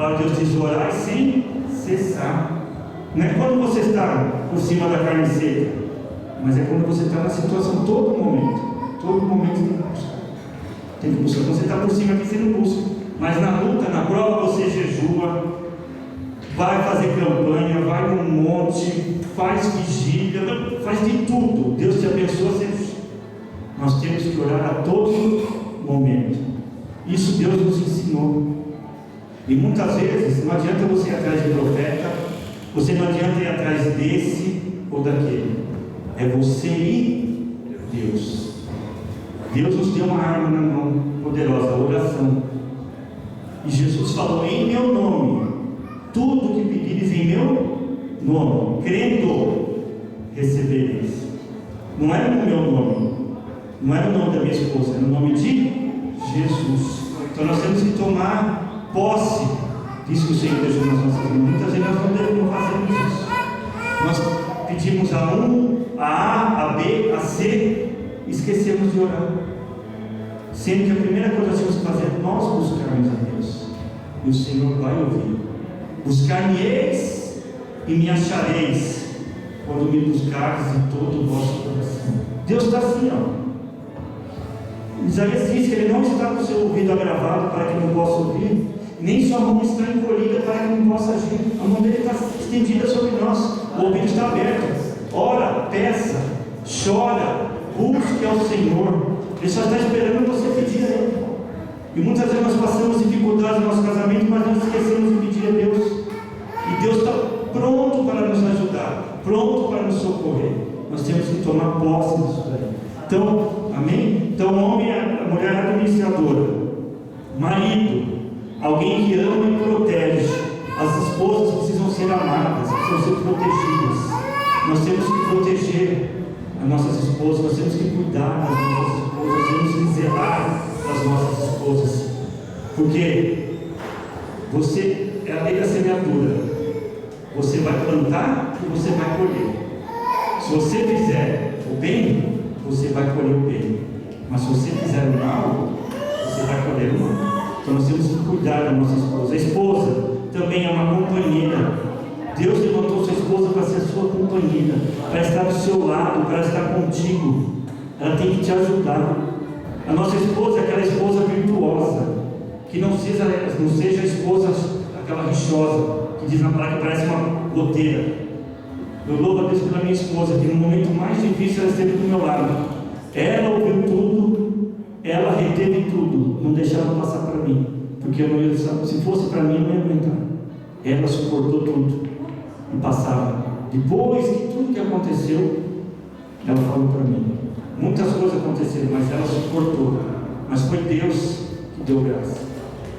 palavra de Deus diz: orar sem cessar. Não é quando você está por cima da carne seca, mas é quando você está na situação, todo momento tem que buscar. Tem que buscar. Quando você está por cima aqui, você não busca. Mas na luta, na prova, você jejua, vai fazer campanha, vai num monte, faz vigília, faz de tudo. Deus te abençoa sempre. Nós temos que orar a todo momento. Isso Deus nos ensinou. E muitas vezes não adianta você ir atrás de profeta, você não adianta ir atrás desse ou daquele. É você e Deus. Deus nos deu uma arma na mão poderosa, a oração. E Jesus falou: em meu nome, tudo que pedires em meu nome, crendo, recebereis. Não é no meu nome, não é no nome da minha esposa, é no nome de Jesus. Então nós temos que tomar posse disso que o Senhor deixou nas nossas vidas. Muitas vezes nós não devemos fazer isso. Nós pedimos a A, a B, a C, e esquecemos de orar. Sendo que a primeira coisa que nós temos que fazer é nós buscarmos a Deus, e o Senhor vai ouvir. Buscar-me-eis e me achareis, quando me buscardes de todo o vosso coração. Deus está assim, ó. Isaías diz que Ele não está com o seu ouvido agravado para que não possa ouvir, nem sua mão está encolhida para que não possa agir. A mão dele está estendida sobre nós, o ouvido está aberto. Ora, peça, chora, busque ao Senhor. Ele só está esperando você pedir a Ele. E muitas vezes nós passamos dificuldades no nosso casamento, mas nós esquecemos de pedir a Deus. E Deus está pronto para nos ajudar, pronto para nos socorrer. Nós temos que tomar posse disso daí. Então, amém? Então, o homem, a mulher administradora, marido, alguém que ama e protege. As esposas precisam ser amadas, precisam ser protegidas. Nós temos que proteger as nossas esposas, nós temos que cuidar das nossas esposas, nós temos que zelar das nossas esposas, porque você é a lei da semeadura. Você vai plantar e você vai colher. Se você fizer o bem, você vai colher o bem, mas se você fizer o mal, você vai colher o mal. Então nós temos que cuidar da nossa esposa. A esposa também é uma companheira. Deus levantou sua esposa para ser sua companheira, para estar do seu lado, para estar contigo. Ela tem que te ajudar. A nossa esposa é aquela esposa virtuosa, que não seja a esposa aquela rixosa, que diz na palavra que parece uma goteira. Eu louvo a Deus pela minha esposa, que no momento mais difícil ela esteve do meu lado. Ela ouviu tudo, ela reteve tudo, não deixava passar para mim, porque eu não ia, se fosse para mim eu não ia aguentar. Ela suportou tudo e passava. Depois que tudo que aconteceu, ela falou para mim. Muitas coisas aconteceram, mas ela suportou. Mas foi Deus que deu graça.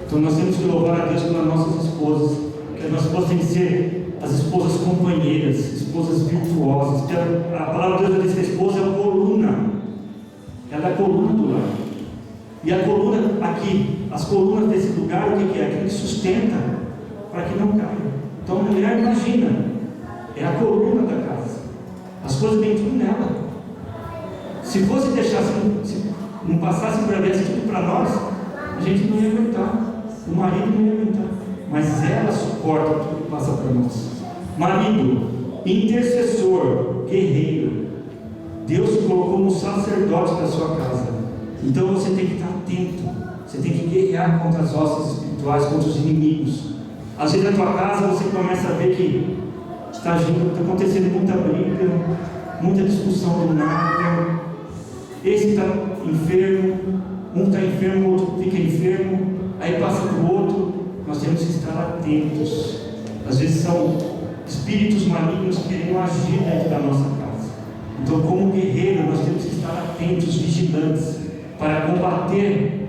Então nós temos que louvar a Deus pelas nossas esposas, que as nossas esposas têm que ser as esposas companheiras, esposas virtuosas. A palavra de Deus diz que a esposa é a coluna. Ela é a coluna do lar. E a coluna aqui, as colunas desse lugar, o que é? Aquilo que sustenta para que não caia. Então a mulher, imagina, é a coluna da casa. As coisas vêm tudo nela. Se fosse deixar, se não passasse para ver tudo para nós, a gente não ia aguentar. O marido não ia aguentar. Mas ela suporta tudo que passa para nós. Marido, intercessor, guerreiro. Deus te colocou como sacerdote da sua casa. Então você tem que estar atento. Você tem que guerrear contra as hostes espirituais, contra os inimigos. Às vezes na tua casa você começa a ver que está acontecendo muita briga, muita discussão do nada. Esse está enfermo, um está enfermo, o outro fica enfermo, aí passa para o outro. Nós temos que estar atentos. Às vezes são espíritos malignos querendo agir dentro da nossa casa. Então, como guerreiro, nós temos que estar atentos, vigilantes, para combater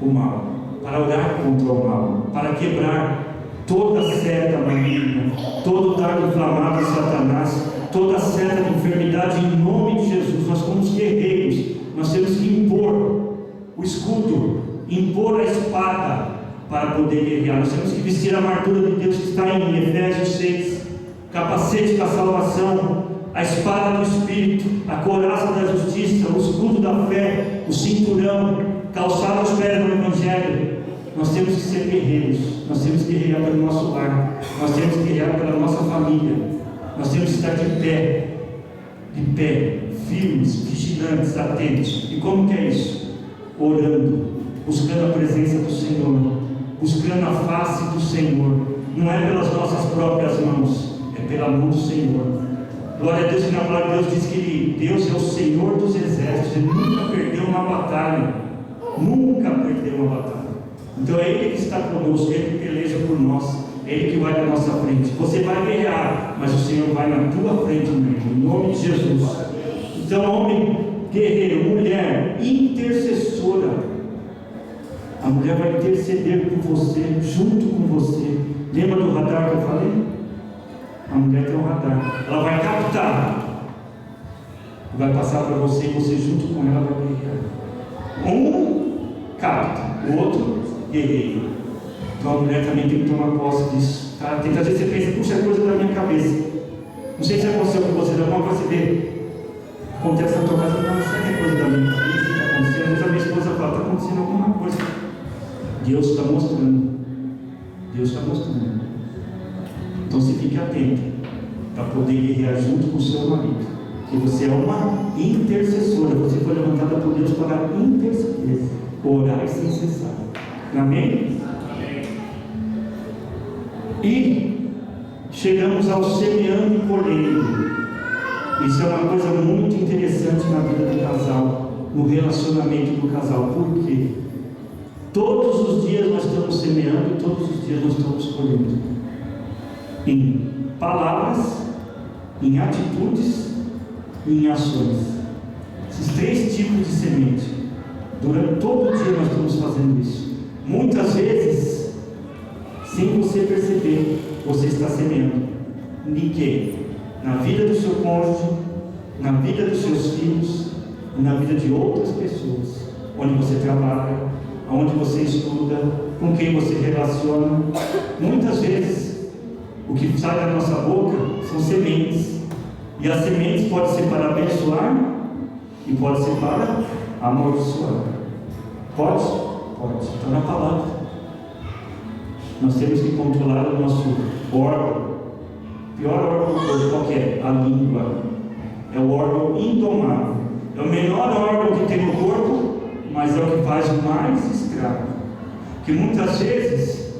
o mal, para orar contra o mal, para quebrar toda seta maligna, todo dardo inflamado de Satanás, toda seta de enfermidade, em nome de Jesus. Nós somos guerreiros, nós temos que impor o escudo, impor a espada para poder guerrear. Nós temos que vestir a armadura de Deus que está em Efésios 6, capacete da salvação, a espada do Espírito, a couraça da justiça, o escudo da fé, o cinturão, calçado aos pés do Evangelho. Nós temos que ser guerreiros. nós temos que guerrear pelo nosso lar, nós temos que guerrear pela nossa família, nós temos que estar de pé, firmes, vigilantes, atentos. E como que é isso? Orando, buscando a presença do Senhor, buscando a face do Senhor. Não é pelas nossas próprias mãos, é pela mão do Senhor. Glória a Deus, e na palavra de Deus diz que Deus é o Senhor dos exércitos, Ele nunca perdeu uma batalha, nunca perdeu uma batalha. Então é Ele que está conosco, Ele que peleja por nós, é Ele que vai na nossa frente. Você vai guerrear, mas o Senhor vai na tua frente, em nome de Jesus. Então, homem guerreiro, mulher intercessora, a mulher vai interceder por você, junto com você. Lembra do radar que eu falei? A mulher tem um radar, ela vai captar, vai passar para você, e você junto com ela vai guerrear. Um capta, o outro guerreia. Então a mulher também tem que tomar posse disso, tá? Tem que, às vezes você pensa, puxa, é coisa da minha cabeça. Não sei se aconteceu com você, alguma coisa você vê, acontece na tua casa, não, isso é coisa da minha cabeça que está acontecendo. Às vezes a minha esposa fala, está acontecendo alguma coisa. Deus está mostrando. Deus está mostrando. Então você fique atento para poder guerrear junto com o seu marido. Que você é uma intercessora. Você foi levantada por Deus para interceder, orar sem cessar. Amém? Amém. E chegamos ao semeando e colhendo. Isso é uma coisa muito interessante na vida do casal, no relacionamento do casal. Por quê? Todos os dias nós estamos semeando e todos os dias nós estamos colhendo. Em palavras, em atitudes e em ações. Esses 3 tipos de semente. Durante todo o dia nós estamos fazendo isso. Muitas vezes, sem você perceber, você está semeando. Em quê? Na vida do seu cônjuge, na vida dos seus filhos e na vida de outras pessoas. Onde você trabalha, onde você estuda, com quem você relaciona. Muitas vezes o que sai da nossa boca são sementes, e as sementes podem ser para abençoar e pode ser para amaldiçoar. Pode? Pode, está na palavra. Nós temos que controlar o nosso órgão. O pior órgão do corpo, qual é? A língua. É o órgão indomável, é o menor órgão que tem no corpo, mas é o que faz o mais estrago. Que muitas vezes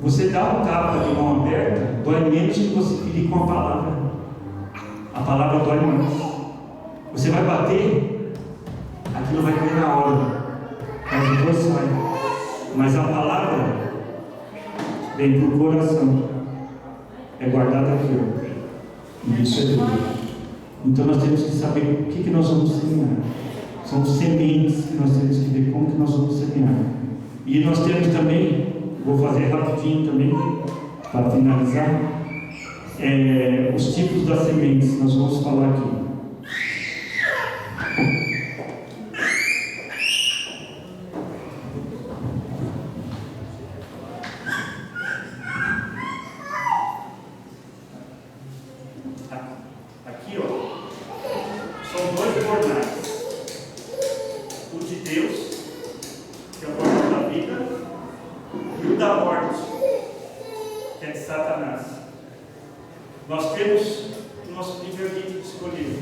você dá um tapa de mão aberta, dói menos que você ferir com a palavra. A palavra dói mais. Você vai bater, aquilo vai cair na hora, mas depois sai. Mas a palavra vem para o coração, é guardada aqui, e isso é Deus. Então nós temos que saber o que nós vamos semear. São sementes que nós temos que ver como que nós vamos semear. E nós temos também, vou fazer rapidinho também, para finalizar, os tipos das sementes, nós vamos falar aqui. Aqui, ó, são 2 jornais. O de Deus, que é o jornal da vida, e o da morte, que é de Satanás. Nós temos o nosso livre-arbítrio de escolher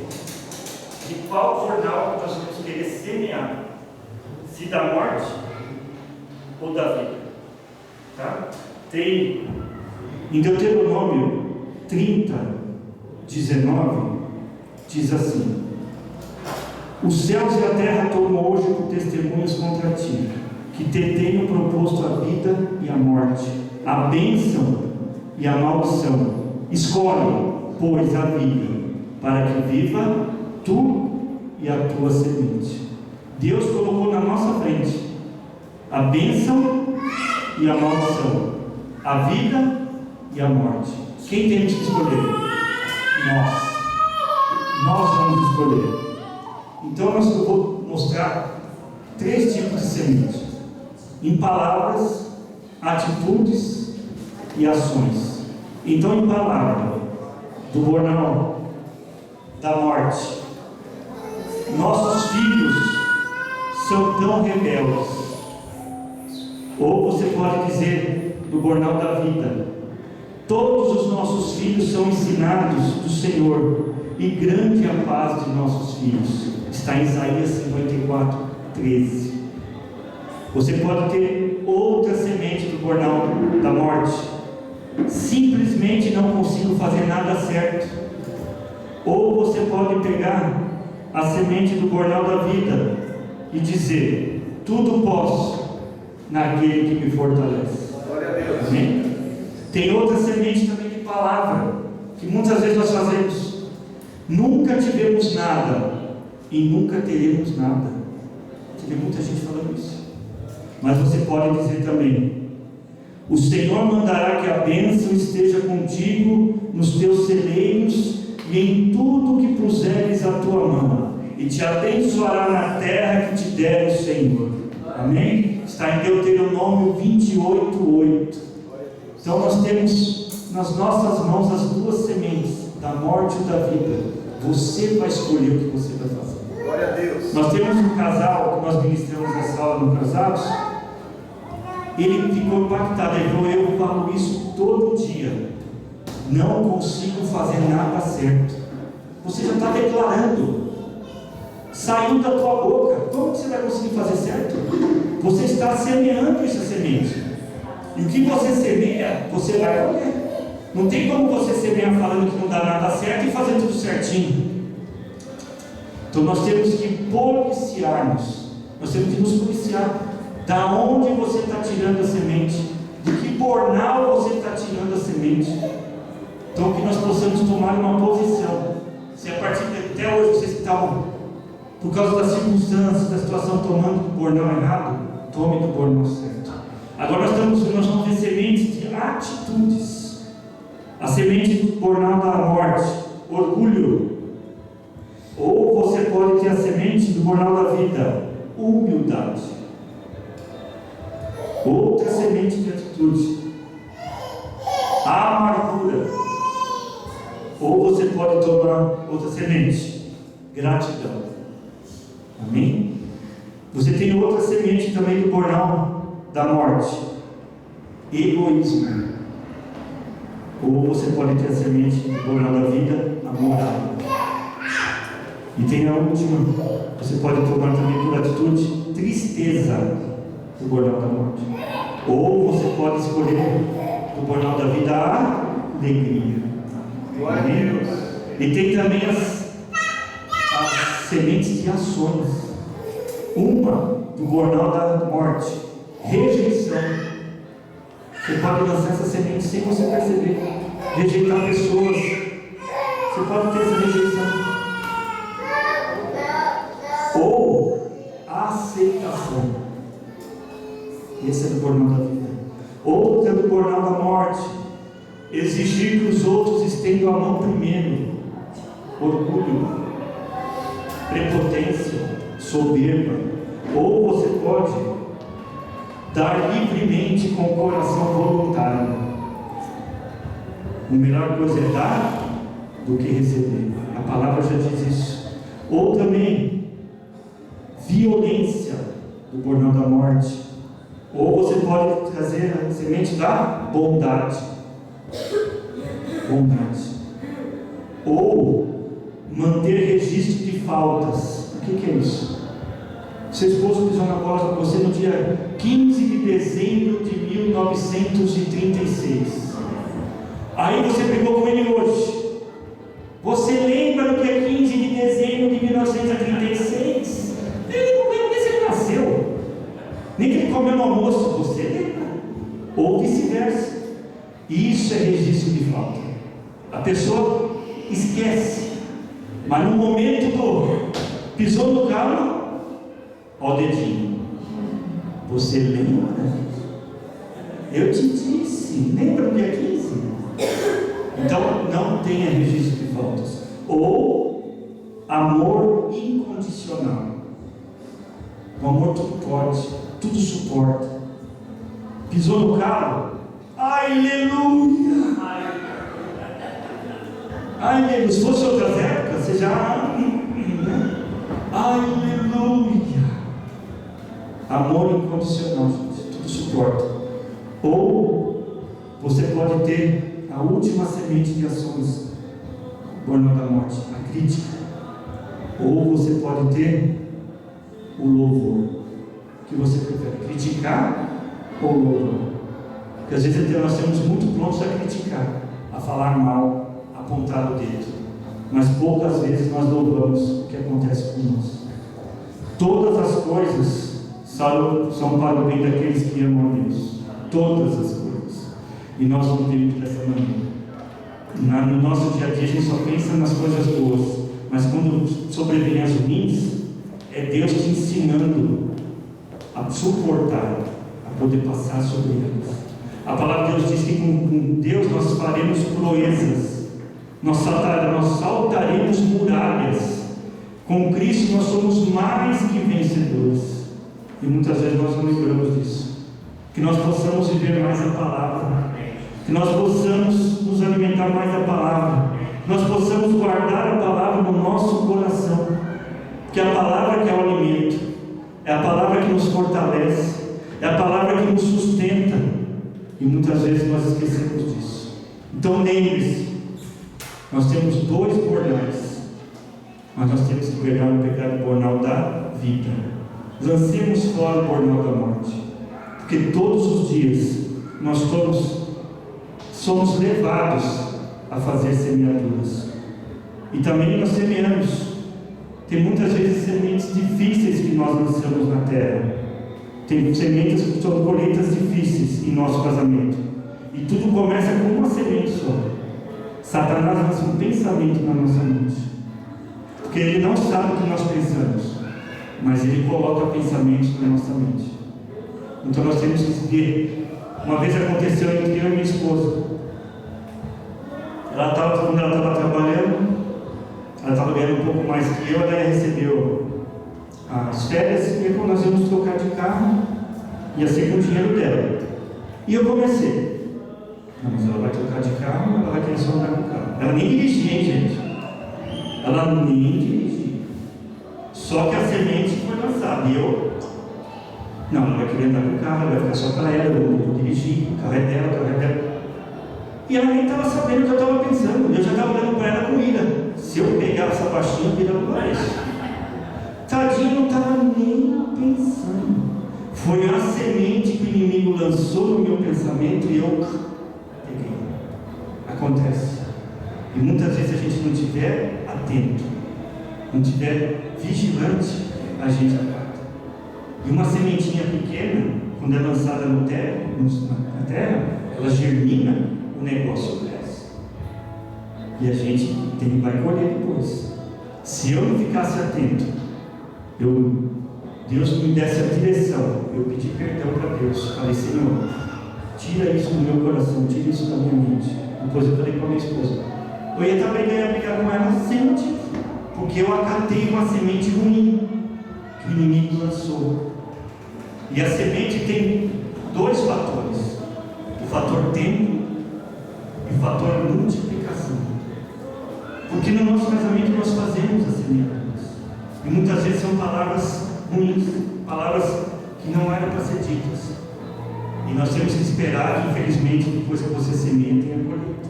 de qual jornal nós vamos querer semear, se da morte ou da vida. Tá? Tem em Deuteronômio 30:19, diz assim: os céus e a terra tomam hoje por testemunhas contra ti, que te tenho proposto a vida e a morte, a bênção e a maldição. Escolhe, pois, a vida, para que viva tu e a tua semente. Deus colocou na nossa frente a bênção e a maldição, a vida e a morte. Quem temos que escolher? Nós vamos escolher. Então eu vou mostrar 3 tipos de semente: em palavras, atitudes e ações. Então, em palavra, do jornal da morte, nossos filhos são tão rebeldes. Ou você pode dizer, do bornal da vida. Todos os nossos filhos são ensinados do Senhor, e grande é a paz de nossos filhos. Está em Isaías 54, 13. Você pode ter outra semente do bornal da morte. Simplesmente não consigo fazer nada certo. Ou você pode pegar a semente do bornal da vida e dizer: tudo posso naquele que me fortalece. Glória a Deus. Amém? Tem outra semente também de palavra, que muitas vezes nós fazemos: nunca tivemos nada e nunca teremos nada. Tive muita gente falando isso. Mas você pode dizer também: o Senhor mandará que a bênção esteja contigo nos teus celeiros e em tudo que puseres a tua mão, e te abençoará na terra que te der o Senhor. Amém? Está em Deuteronômio 28, 8. Então nós temos nas nossas mãos as duas sementes, da morte e da vida. Você vai escolher o que você vai fazer. Glória a Deus. Nós temos um casal que nós ministramos nessa aula no Casados. Ele ficou impactado, ele falou: eu falo isso todo dia, não consigo fazer nada certo. Você já está declarando, saiu da tua boca, como você vai conseguir fazer certo? Você está semeando essa semente, e o que você semeia, você vai colher. Não tem como você semear falando que não dá nada certo e fazer tudo certinho. Então nós temos que policiar-nos, nós temos que nos policiar. Da onde você está tirando a semente? De que bornal você está tirando a semente? Então que nós possamos tomar uma posição. Se a partir de até hoje vocês estavam, por causa das circunstâncias, da situação, tomando do bornal errado, tome do bornal certo. Agora nós vamos ver sementes de atitudes. A semente do bornal da morte, orgulho. Ou você pode ter a semente do bornal da vida, humildade. Outra semente de atitude, amargura. Ou você pode tomar outra semente, gratidão. Amém? Você tem outra semente também do bornal da morte, egoísmo. Ou você pode ter a semente do bornal da vida, a moral. E tem a última, você pode tomar também por atitude, tristeza, do bornal da morte. Ou você pode escolher do bornal da vida a alegria. Glória a Deus. E tem também as sementes de ações. Uma do bornal da morte, rejeição. Você pode lançar essa semente sem você perceber. Rejeitar pessoas. Você pode ter essa rejeição. Ou aceitação. Esse é do bornal da vida. Outra do bornal da morte, exigir que os outros estendam a mão primeiro. Orgulho, prepotência, soberba. Ou você pode dar livremente com o coração voluntário. A melhor coisa é dar do que receber. A palavra já diz isso. Ou também violência do bornal da morte. Ou você pode trazer a semente da bondade. Bondade. Ou manter registro de faltas. O que é isso? Seu esposo pisou na bola com você no dia 15 de dezembro de 1936. Aí você brigou com ele hoje. Você lembra do dia 15 de dezembro de 1936? Ele não lembra nem se ele nasceu. Nem que ele comeu no almoço, você lembra? Ou vice-versa. Isso é registro de falta. A pessoa esquece, mas no momento do pisou no carro, ó o dedinho. Você lembra? Eu te disse, lembra do dia 15? Então não tenha registro de faltas. Ou amor incondicional. O amor tudo pode, tudo suporta. Pisou no carro, aleluia! Aleluia! Se fosse outras épocas, você já. Aleluia! Amor incondicional, gente, tudo suporta. Ou Você pode ter a última semente de ações, bornal da morte, a crítica. Ou você pode ter o louvor. O que você prefere? Criticar ou louvor? Porque às vezes nós temos muito prontos a criticar, a falar mal, a apontar o dedo. Mas poucas vezes nós louvamos o que acontece com nós. Todas as coisas são para o bem daqueles que amam a Deus. Todas as coisas. E nós não vivemos dessa maneira. No nosso dia a dia a gente só pensa nas coisas boas. Mas quando sobrevêm as ruins, é Deus te ensinando a suportar, a poder passar sobre elas. A palavra de Deus diz que com Deus nós faremos proezas, nós saltaremos muralhas. Com Cristo nós somos mais que vencedores. E muitas vezes nós não lembramos disso. Que nós possamos viver mais a palavra, que nós possamos nos alimentar mais da palavra, que nós possamos guardar a palavra no nosso coração, que a palavra que é o alimento, é a palavra que nos fortalece, é a palavra que nos sustenta, e muitas vezes nós esquecemos disso. Então lembre-se, nós temos 2 bornais, mas nós temos que pegar o bornal da vida. Lancemos fora o bornal da morte, porque todos os dias nós somos levados a fazer semeaduras, e também nós semeamos. Tem muitas vezes sementes difíceis que nós lançamos na terra. Tem sementes que são colheitas difíceis em nosso casamento, e tudo começa com uma semente só. Satanás lança um pensamento na nossa mente, porque ele não sabe o que nós pensamos, mas ele coloca pensamentos na nossa mente. Então nós temos que ver. Uma vez aconteceu entre eu e minha esposa. Quando ela estava trabalhando, ela estava ganhando um pouco mais que eu, ela recebeu as férias, e quando nós íamos trocar de carro, ia ser com o dinheiro dela. E eu comecei: não, mas ela vai trocar de carro, ela vai querer só andar com o carro. Ela nem dirigia, hein, gente? Ela nem dirigia. Só que a semente foi lançada. E eu: não, ela vai querer andar com o carro, ela vai ficar só para ela, eu vou dirigir, o carro é dela, o carro é dela. E ela nem estava sabendo o que eu estava pensando. Eu já estava olhando para ela com ira. Se eu pegar essa baixinha, vira para isso. Tadinho, não estava nem pensando. Foi a semente que o inimigo lançou no meu pensamento e eu peguei. Acontece. E muitas vezes a gente não estiver atento, não estiver vigilante, a gente acorda. E uma sementinha pequena, quando é lançada na terra, ela germina, o negócio cresce. E a gente vai colher depois. Se eu não ficasse atento, Deus me desse a direção, eu pedi perdão para Deus. Falei: Senhor, tira isso do meu coração, tira isso da minha mente. Depois eu falei com a minha esposa: eu ia também brigar com ela sem motivo, porque eu acatei uma semente ruim que o inimigo lançou. E a semente tem 2 fatores: o fator tempo e o fator multiplicação. Porque no nosso casamento nós fazemos as semeaduras, e muitas vezes são palavras ruins, palavras que não eram para ser ditas, e nós temos que esperar que, infelizmente, depois que você semeia, tenha colheita.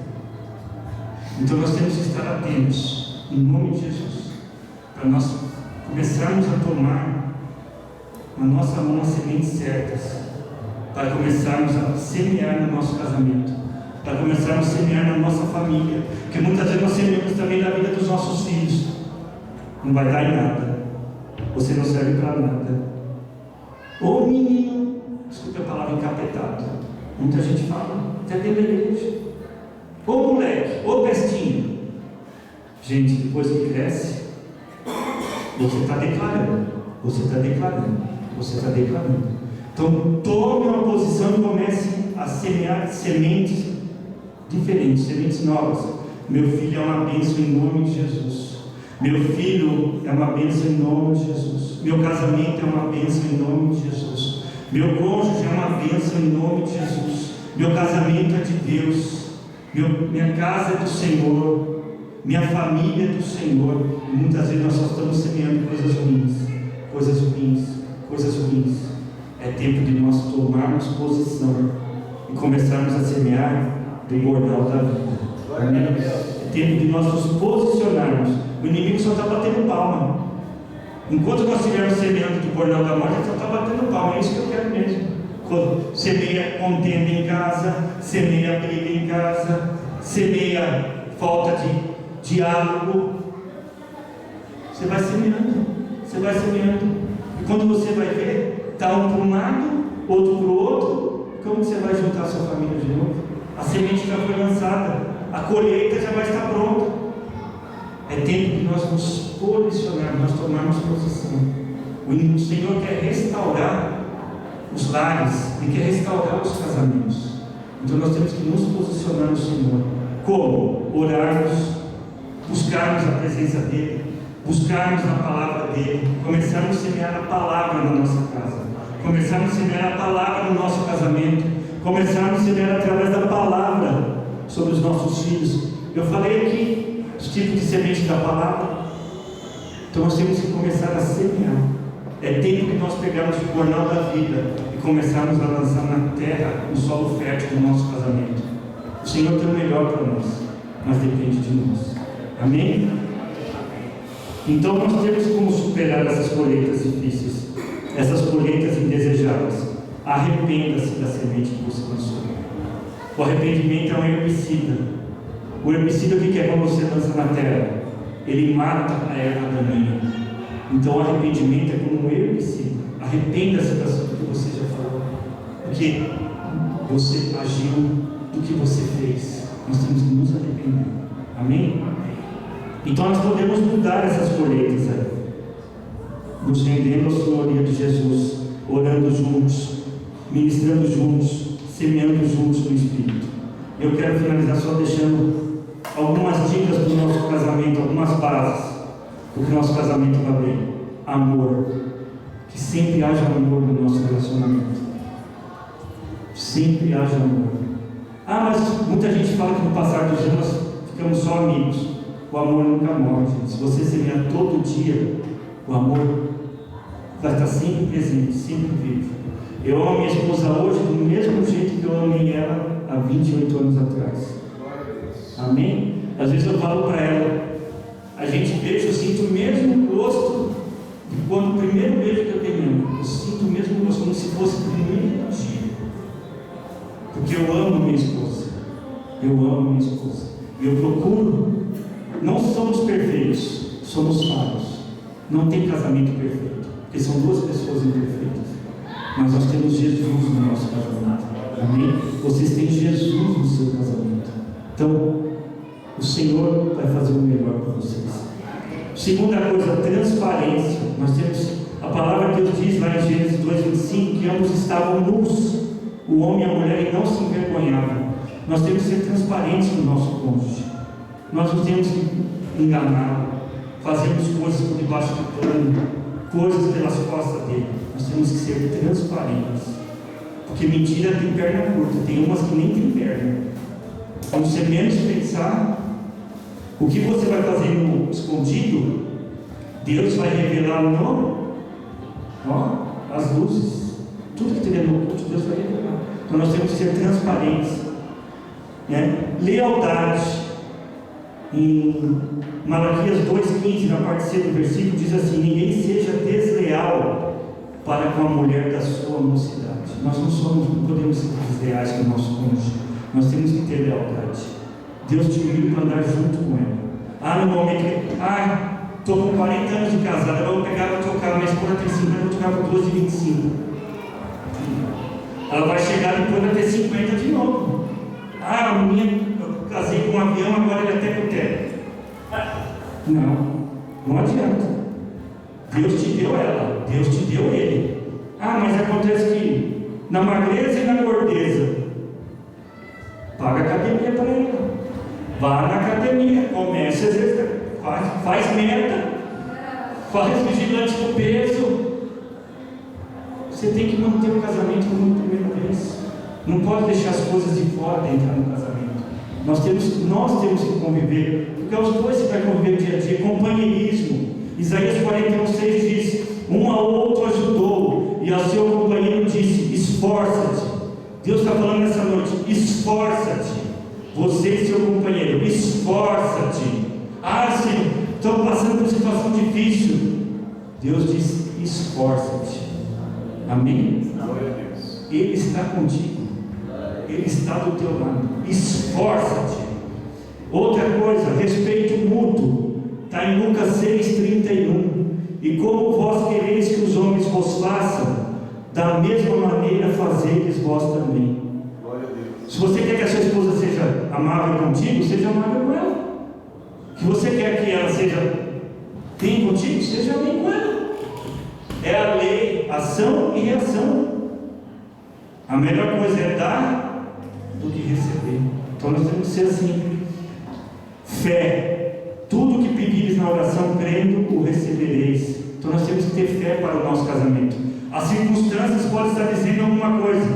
Então nós temos que estar atentos, em nome de Jesus, para nós começarmos a tomar na nossa mão as sementes certas, para começarmos a semear no nosso casamento, para começarmos a semear na nossa família, porque muitas vezes nós semeamos também na vida dos nossos filhos. Não vai dar em nada, você não serve para nada. Ô menino, desculpe a palavra, encapetado, muita gente fala, até dentro da igreja. Ô moleque, ô bestinho. Gente, depois que cresce, você está declarando, você está declarando, você está declarando. Então tome uma posição e comece a semear sementes diferentes, sementes novas. Meu filho é uma bênção em nome de Jesus. Meu filho é uma bênção em nome de Jesus. Meu casamento é uma bênção em nome de Jesus. Meu cônjuge é uma bênção em nome de Jesus. Meu casamento é de Deus. Minha casa é do Senhor. Minha família é do Senhor. E muitas vezes nós só estamos semeando coisas ruins. Coisas ruins. Coisas ruins. É tempo de nós tomarmos posição e começarmos a semear do bordão da vida. Amém? É tempo de nós nos posicionarmos. O inimigo só está batendo palma. Enquanto nós estivermos semeando do bordão da morte, ele só está batendo palma. É isso que eu quero mesmo. Semeia contenda em casa, semeia briga em casa, semeia falta de diálogo. Você vai semeando, você vai semeando. E quando você vai ver, está um para um lado, outro para o outro, como você vai juntar a sua família de novo? A semente já foi lançada, a colheita já vai estar pronta. É tempo de nós nos posicionarmos, nós tomarmos posição. O Senhor quer restaurar os lares, Ele quer restaurar os casamentos. Então nós temos que nos posicionar no Senhor. Como? Orarmos, buscarmos a presença dEle, buscarmos a palavra dEle, começarmos a semear a palavra na nossa casa, começarmos a semear a palavra no nosso casamento, começarmos a semear através da palavra sobre os nossos filhos. Eu falei aqui os tipos de semente da palavra. Então nós temos que começar a semear. É tempo que nós pegarmos o jornal da vida e começarmos a lançar na terra o solo fértil do nosso casamento. O Senhor tem o melhor para nós, mas depende de nós. Amém? Então nós temos como superar essas colheitas difíceis, essas colheitas indesejáveis. Arrependa-se da semente que você lançou. O arrependimento é um herbicida. O herbicida, o que é quando você lança na terra? Ele mata a erva daninha. Então o arrependimento é como um herbicida. Arrependa-se do que você já falou, porque você agiu, do que você fez. Nós temos que nos arrepender. Amém? Então nós podemos mudar essas colheitas aí, nos rendendo à senhoria de Jesus, orando juntos, ministrando juntos, semeando juntos no Espírito. Eu quero finalizar só deixando algumas dicas para o nosso casamento, algumas bases para que o nosso casamento vá bem. Amor, que sempre haja amor no nosso relacionamento, sempre haja amor. Mas muita gente fala que no passar dos anos nós ficamos só amigos. O amor nunca morre, gente. Se você semear todo dia, o amor vai estar sempre presente, sempre vivo. Eu amo minha esposa hoje do mesmo jeito que eu amei ela há 28 anos atrás. Amém? Às vezes eu falo para ela, a gente beija, eu sinto o mesmo gosto de quando o primeiro beijo que eu tenho. Eu sinto o mesmo gosto, como se fosse o primeiro dia. Porque eu amo minha esposa. Eu amo minha esposa. E eu procuro. Não somos perfeitos, somos falhos. Não tem casamento perfeito, porque são duas pessoas imperfeitas. Mas nós temos Jesus no nosso casamento. Amém? Vocês têm Jesus no seu casamento. Então, o Senhor vai fazer o melhor para vocês. Segunda coisa, transparência. Nós temos, a palavra de Deus diz lá em Gênesis 2:25, que ambos estavam nus, o homem e a mulher, e não se envergonhavam. Nós temos que ser transparentes no nosso cônjuge. Nós não temos que enganá-lo, fazermos coisas por debaixo do pano, coisas pelas costas dele. Nós temos que ser transparentes, porque mentira tem perna curta, tem umas que nem tem perna. Quando você menos pensar, o que você vai fazer no escondido, Deus vai revelar as luzes, tudo que tiver no oculto, Deus vai revelar. Então nós temos que ser transparentes, né? Lealdade. Em Malaquias 2,15, na parte C do versículo, diz assim: ninguém seja desleal para com a mulher da sua mocidade. Nós não podemos ser desleais com o nosso cônjuge. Nós temos que ter lealdade. Deus te uniu para andar junto com ela. No momento que estou com 40 anos de casada, eu vou pegar para trocar, minha esposa tem 50, eu vou trocar por 2 de 25. Ela vai chegar depois, vai ter 50 de novo. Eu casei com um avião, agora ele até com o teto. Não adianta. Deus te deu ela, Deus te deu ele. Mas acontece que na magreza e na gordeza, paga a academia para ela. Vá na academia, comece a exercitar, faz meta, faz vigilante do peso. Você tem que manter o casamento como primeira vez. Não pode deixar as coisas de fora de entrar no casamento. Nós temos que conviver, porque aos dois você vai conviver dia a dia, companheirismo. Isaías 41:6 diz: um ao outro ajudou, e ao seu companheiro disse: esforça-te. Deus está falando nessa noite: esforça-te. Você e seu companheiro, esforça-te. Ah, Senhor, estou passando por uma situação difícil. Deus diz: esforça-te. Amém? Glória a Deus. Ele está contigo. Ele está do teu lado. Esforça-te. Outra coisa, respeito mútuo. Está em Lucas 6,31. E como vós quereis que os homens vos façam, da mesma maneira fazei-lhes vós também. Glória a Deus. Se você quer que a sua esposa seja amável contigo, seja amável com ela. Se você quer que ela seja bem contigo, seja bem com ela. É a lei, ação e reação. A melhor coisa é dar do que receber. Então nós temos que ser assim. Fé. Tudo que pedires na oração, crendo, o recebereis. Então nós temos que ter fé para o nosso casamento. As circunstâncias podem estar dizendo alguma coisa,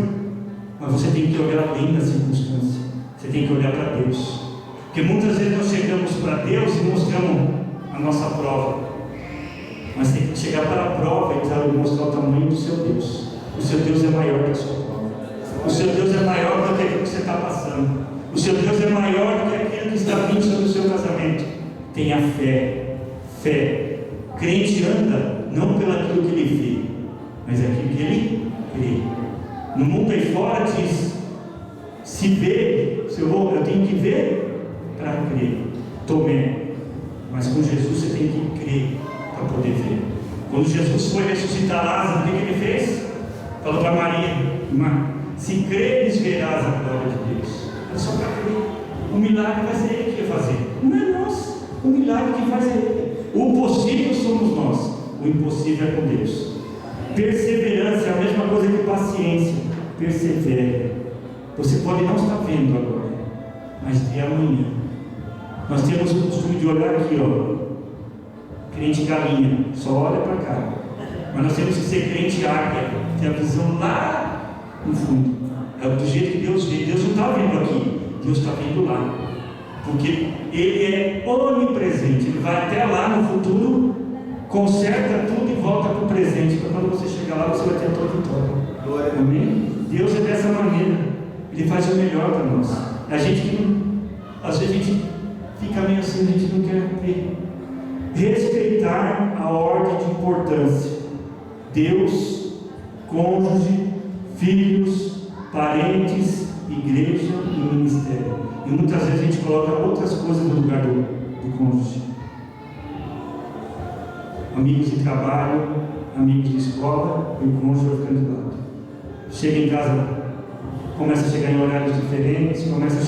mas você tem que olhar além da circunstância. Você tem que olhar para Deus. Porque muitas vezes nós chegamos para Deus e mostramos a nossa prova. Mas tem que chegar para a prova e mostrar o tamanho do seu Deus. O seu Deus é maior que a sua prova. O seu Deus é maior do que aquilo que você está passando. O seu Deus é maior do que aquilo que está vindo sobre o seu casamento. Tenha fé. Fé. Crente anda não pelo aquilo que ele vê, mas aquilo que ele crê. No mundo aí fora diz: se vê, eu tenho que ver para crer. Tomé. Mas com Jesus você tem que crer para poder ver. Quando Jesus foi ressuscitar Lázaro, o que ele fez? Falou para Maria: irmã, se creres, verás a glória de Deus. É só para crer. O milagre vai ser ele que vai fazer, não é nós. O milagre que faz é ele. O possível somos nós, o impossível é com Deus. Perseverança é a mesma coisa que paciência. Persevere. Você pode não estar vendo agora, mas é amanhã. Nós temos o costume de olhar aqui, crente galinha, só olha para cá. Mas nós temos que ser crente águia, ter a visão lá no fundo. É do jeito que Deus vê. Deus não está vendo aqui, Deus está vendo lá. Porque Ele é onipresente. Ele vai até lá no futuro, conserta tudo e volta para o presente. Para quando você chegar lá, você vai ter a tua vitória. Amém? Deus é dessa maneira. Ele faz o melhor para nós. Às vezes a gente fica meio assim, a gente não quer ver. Respeitar a ordem de importância. Deus, cônjuge, filhos, parentes, igreja e ministério. E muitas vezes a gente coloca outras coisas no lugar do cônjuge. Amigos de trabalho, amigos de escola, e o cônjuge vai ficando de lado. Chega em casa, começa a chegar em horários diferentes, começa a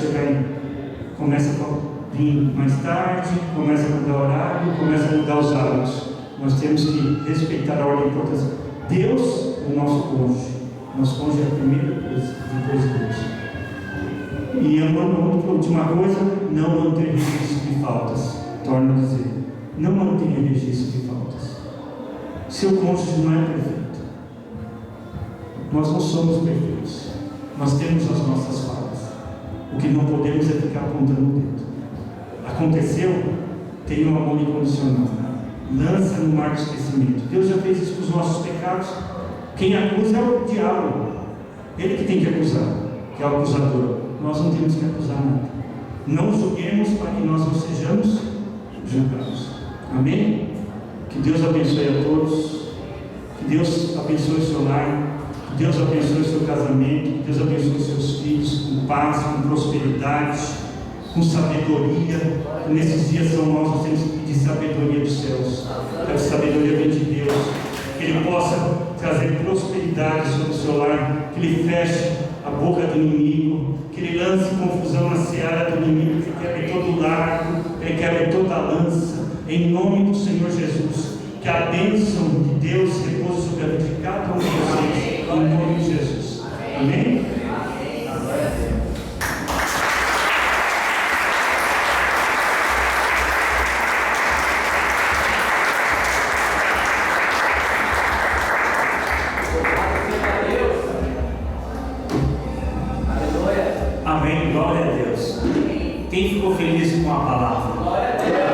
vir mais tarde, começa a mudar horário, começa a mudar os hábitos. Nós temos que respeitar a ordem de importância. Deus é o nosso cônjuge. Nosso cônjuge é a primeira coisa, depois de Deus. E a última coisa, não manter registro de faltas. Torno a dizer, não mantenha registro de faltas. Seu cônjuge não é perfeito. Nós não somos perfeitos. Nós temos as nossas falhas. O que não podemos é ficar apontando o dedo. Aconteceu, tem um amor incondicional. Lança no mar de esquecimento. Deus já fez isso com os nossos pecados. Quem acusa é o diabo. Ele que tem que acusar, que é o acusador. Nós não temos que acusar nada. Não julguemos para que nós não sejamos julgados. Amém? Que Deus abençoe a todos. Que Deus abençoe o seu lar. Que Deus abençoe o seu casamento. Que Deus abençoe os seus filhos com paz, com prosperidade, com sabedoria. Nesses dias são nós temos que pedir sabedoria dos céus. Que a sabedoria vem de Deus. Que Ele possa trazer prosperidade sobre o seu lar. Que Ele feche a boca do inimigo. Que Ele lance confusão na seara do inimigo. Que quebre todo o largo. Que Ele quebre toda a lança. Em nome do Senhor Jesus. Que a bênção de Deus repouse sobre a vida de cada um de vocês. Em nome de Jesus. Amém? Amém, glória a Deus. Quem ficou feliz com a palavra?